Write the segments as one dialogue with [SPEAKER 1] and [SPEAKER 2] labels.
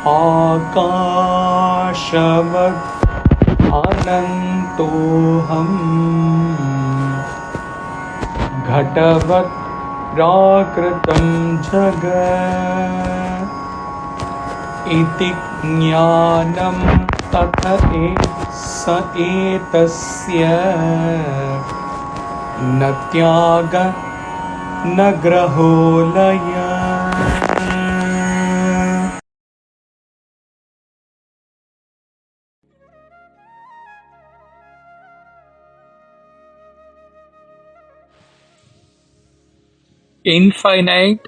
[SPEAKER 1] ākāśavadananto'haṃ घटवत प्राकृतं jagat इति jñānaṃ tathaitasya न tyāgo न graho layaḥ. Infinite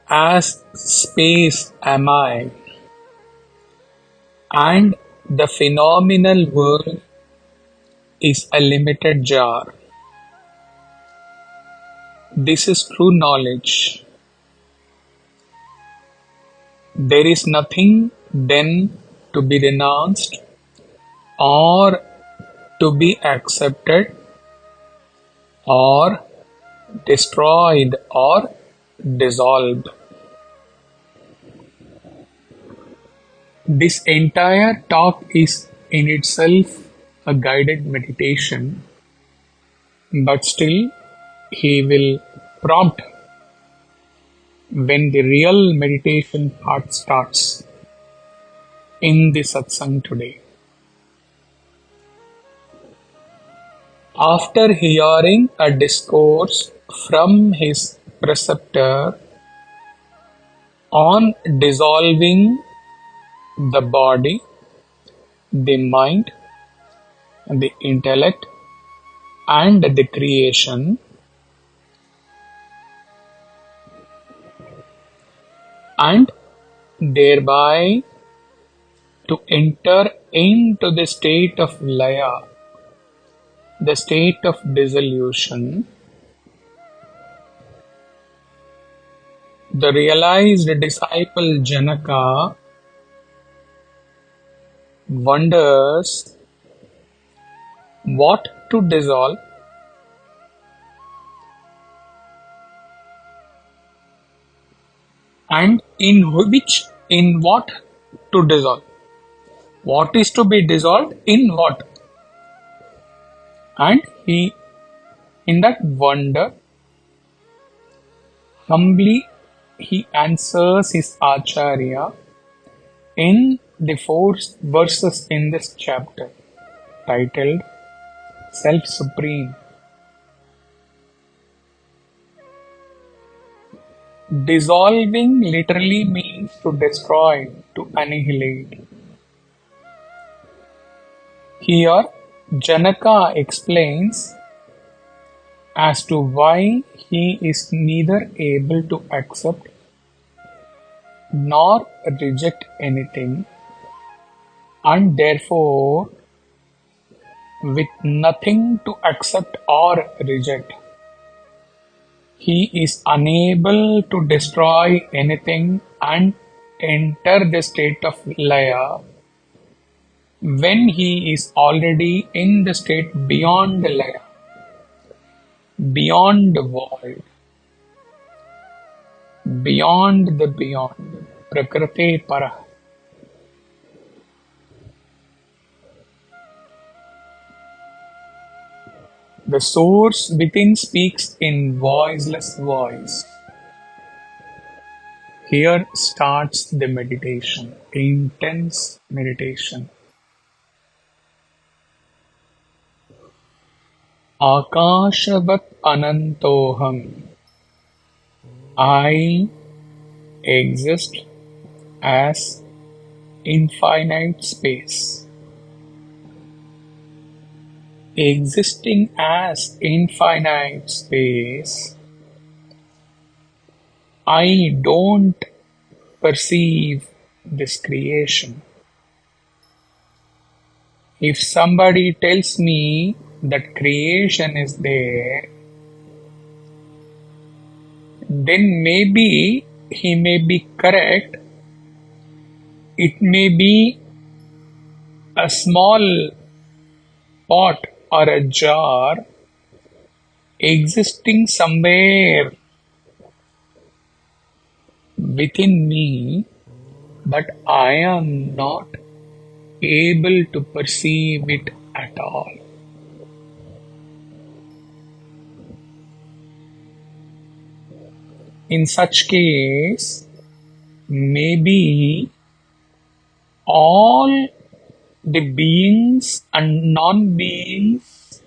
[SPEAKER 1] as space am I, and the phenomenal world is a limited jar. This is true knowledge. There is nothing then to be renounced or to be accepted or destroyed or dissolved. This entire talk is in itself a guided meditation, but still he will prompt when the real meditation part starts in the satsang today. After hearing a discourse from his preceptor on dissolving the body, the mind, the intellect, and the creation, and thereby to enter into the state of layaḥ, the state of dissolution, the realized disciple Janaka wonders what to dissolve and in what to dissolve. What is to be dissolved in what? And he, in that wonder, humbly he answers his Acharya in the 4 verses in this chapter, titled Self-Supreme. Dissolving literally means to destroy, to annihilate. Here, Janaka explains as to why he is neither able to accept nor reject anything, and therefore, with nothing to accept or reject, he is unable to destroy anything and enter the state of layaḥ when he is already in the state beyond the layaḥ, beyond the void, beyond the beyond, prakriti parah. The source within speaks in voiceless voice. Here starts the meditation, intense meditation. ākāśavadananto'haṃ. I exist as infinite space. Existing as infinite space, I don't perceive this creation. If somebody tells me that creation is there, then maybe he may be correct. It may be a small pot or a jar existing somewhere within me, but I am not able to perceive it at all. In such case, maybe all the beings and non-beings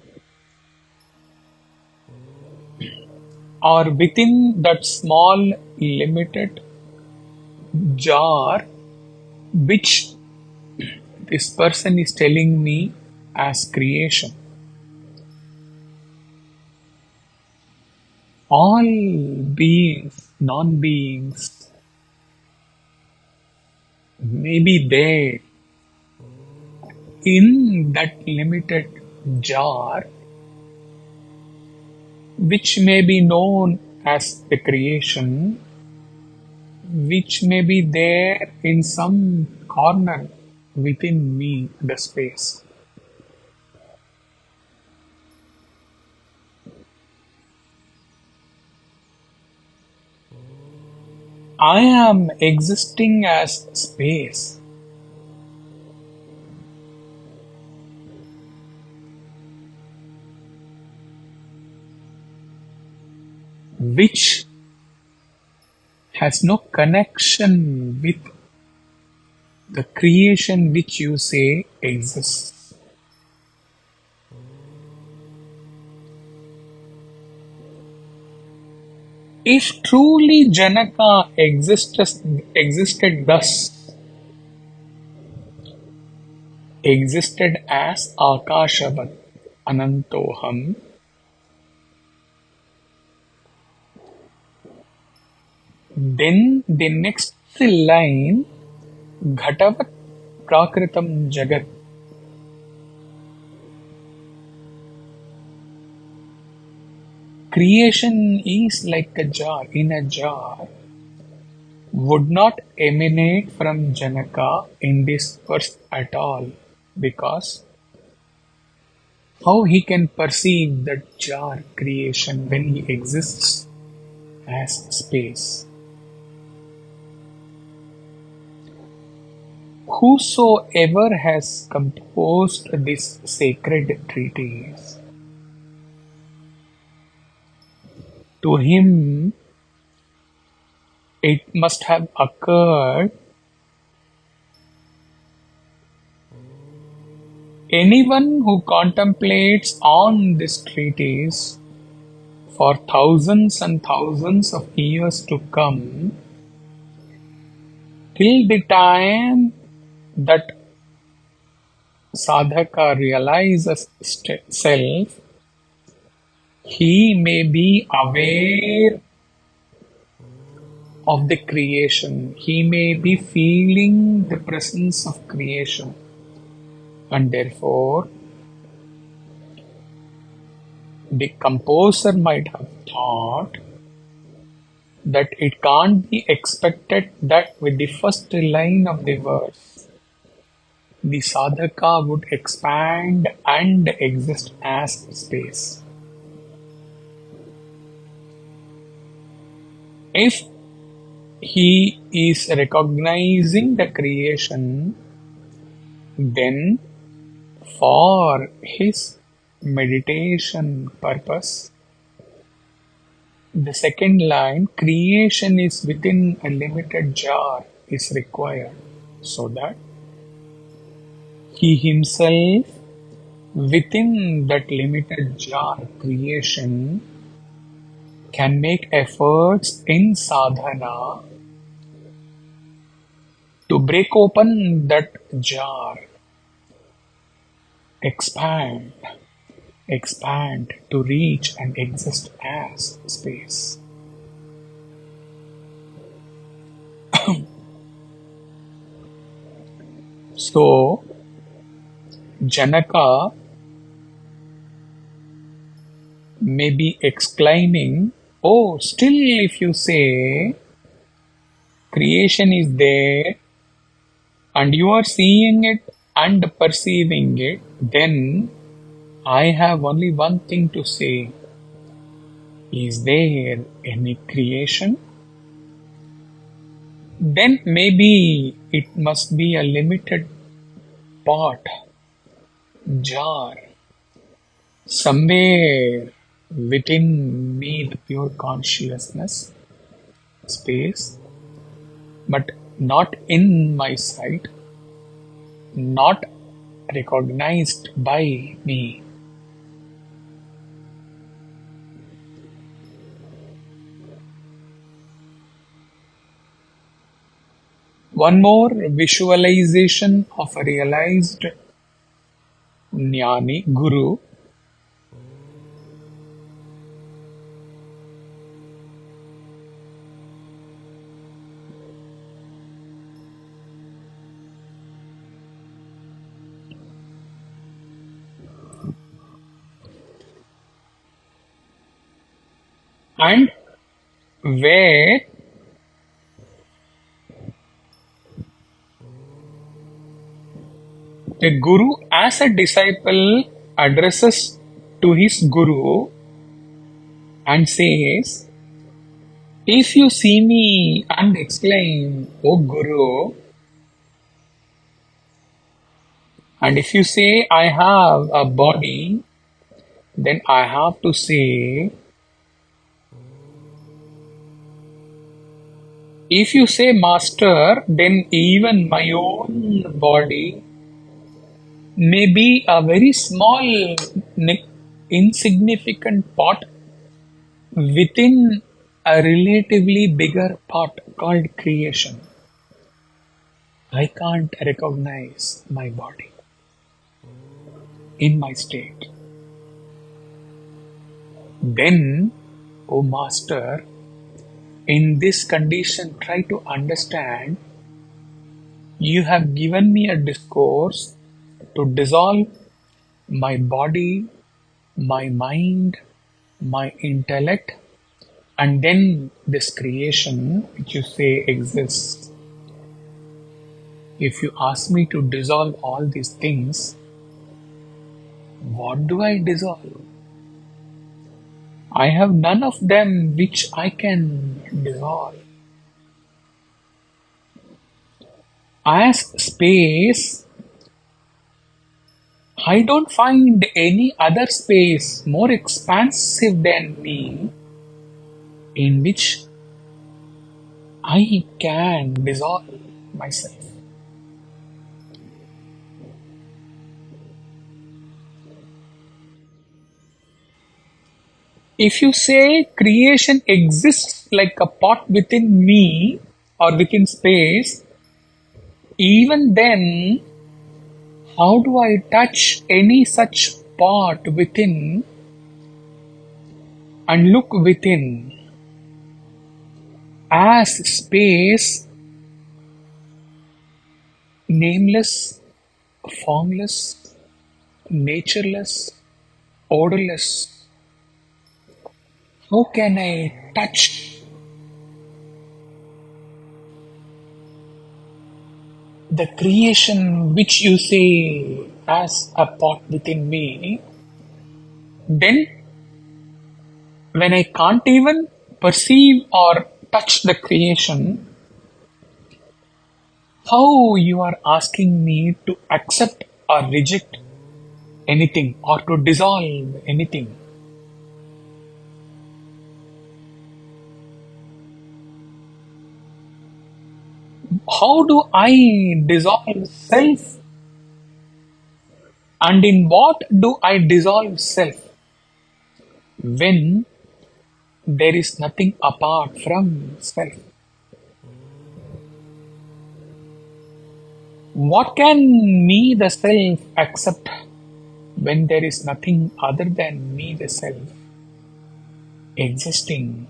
[SPEAKER 1] are within that small limited jar which this person is telling me as creation. All beings, non-beings may be there in that limited jar which may be known as the creation, which may be there in some corner within me, the space. I am existing as space. Which has no connection with the creation which you say exists. If truly Janaka existed thus, existed as ākāśavadananto'haṃ, then the next line, ghटवत्prākṛtaṃ jagat, creation is like a jar, in a jar, would not emanate from Janaka in this verse at all, because how he can perceive that jar creation when he exists as space? Whosoever has composed this sacred treatise, to him it must have occurred. Anyone who contemplates on this treatise for thousands and thousands of years to come, till the time that sadhaka realizes self, he may be aware of the creation. He may be feeling the presence of creation. And therefore, the composer might have thought that it can't be expected that with the first line of the verse, the sadhaka would expand and exist as space. If he is recognizing the creation, then for his meditation purpose, the second line, creation is within a limited jar, is required, so that he himself, within that limited jar creation, can make efforts in sadhana to break open that jar, expand to reach and exist as space. So, Janaka may be exclaiming, oh, still if you say creation is there and you are seeing it and perceiving it, then I have only one thing to say. Is there any creation? then maybe it must be a limited pot, jar, somewhere within me, the pure consciousness space, but not in my sight, not recognized by me. One more visualization of a realized jnani, guru. And where the guru as a disciple addresses to his guru and says, if you see me and exclaim, O Guru, and if you say I have a body, then I have to say, if you say Master, then even my own body may be a very small, insignificant pot within a relatively bigger pot called creation. I can't recognize my body in my state. Then, O Master, in this condition, try to understand. You have given me a discourse to dissolve my body, my mind, my intellect, and then this creation which you say exists. If you ask me to dissolve all these things, what do I dissolve? I have none of them which I can dissolve. As space, I don't find any other space more expansive than me in which I can dissolve myself. If you say creation exists like a pot within me or within space, even then, how do I touch any such pot within and look within? As space, nameless, formless, natureless, odorless, how can I touch the creation which you say as a pot within me? Then, when I can't even perceive or touch the creation, how you are asking me to accept or reject anything or to dissolve anything? How do I dissolve self? And in what do I dissolve self? When there is nothing apart from self. What can me, the self, accept when there is nothing other than me, the self, existing?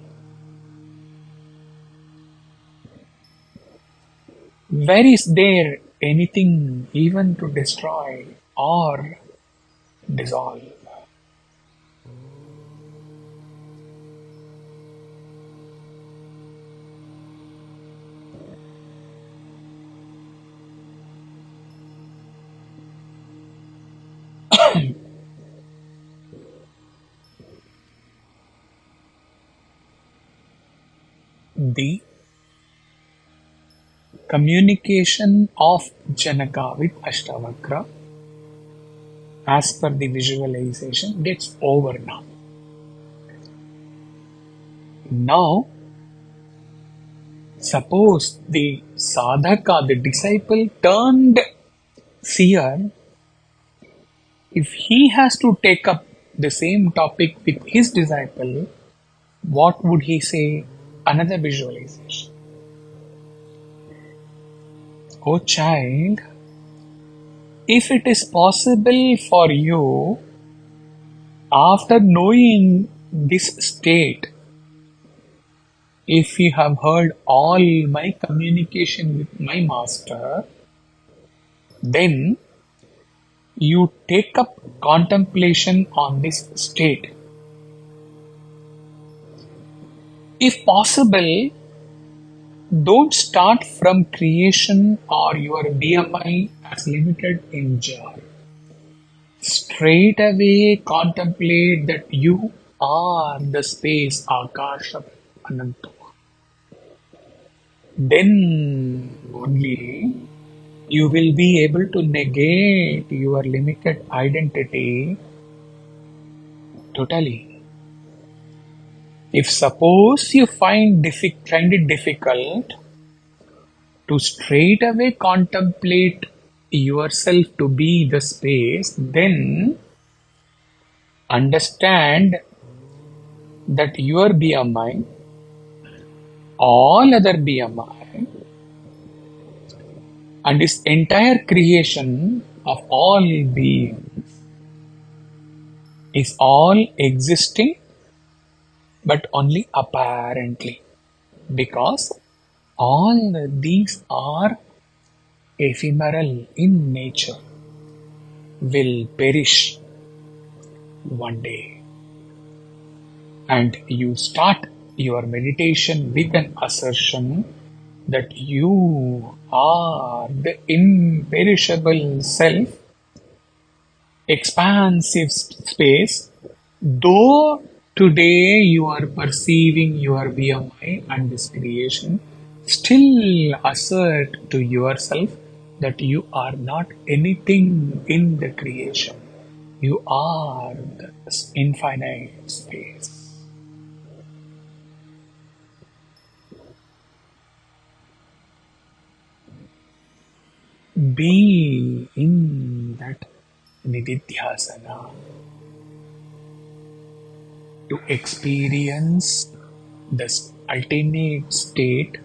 [SPEAKER 1] Where is there anything even to destroy or dissolve? The communication of Janaka with Ashtavakra as per the visualization gets over now. Now, suppose the sadhaka, the disciple turned seer, if he has to take up the same topic with his disciple, what would he say? Another visualization. Oh child, if it is possible for you, after knowing this state, if you have heard all my communication with my master, then you take up contemplation on this state. If possible, don't start from creation or your BMI as limited in jar. Straight away contemplate that you are the space ākāśavadananto'haṃ. Then only you will be able to negate your limited identity totally. If suppose you find it difficult to straight away contemplate yourself to be the space, then understand that your BMI, all other BMI, and this entire creation of all beings is all existing, but only apparently, because all these are ephemeral in nature, will perish one day. And you start your meditation with an assertion that you are the imperishable self, expansive space, though today you are perceiving your BMI and this creation, still assert to yourself that you are not anything in the creation. You are the infinite space. Be in that nididhyasana to experience this ultimate state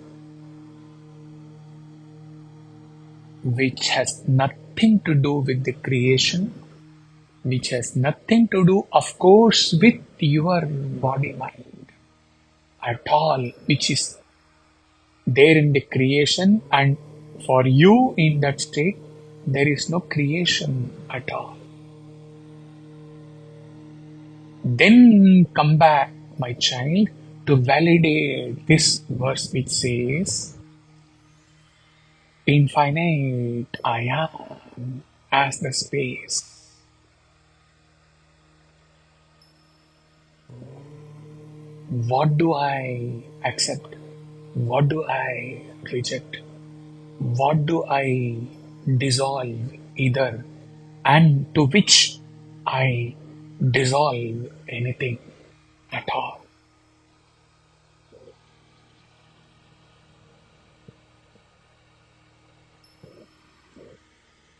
[SPEAKER 1] which has nothing to do with the creation, which has nothing to do, of course, with your body-mind at all, which is there in the creation, and for you in that state, there is no creation at all. Then come back, my child, to validate this verse which says, infinite I am as the space. What do I accept? What do I reject? What do I dissolve either, and to which I dissolve anything at all?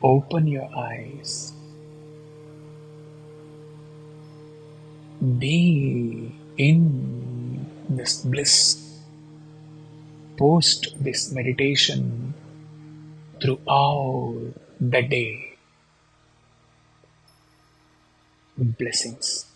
[SPEAKER 1] Open your eyes. Be in this bliss. Post this meditation throughout the day. Blessings.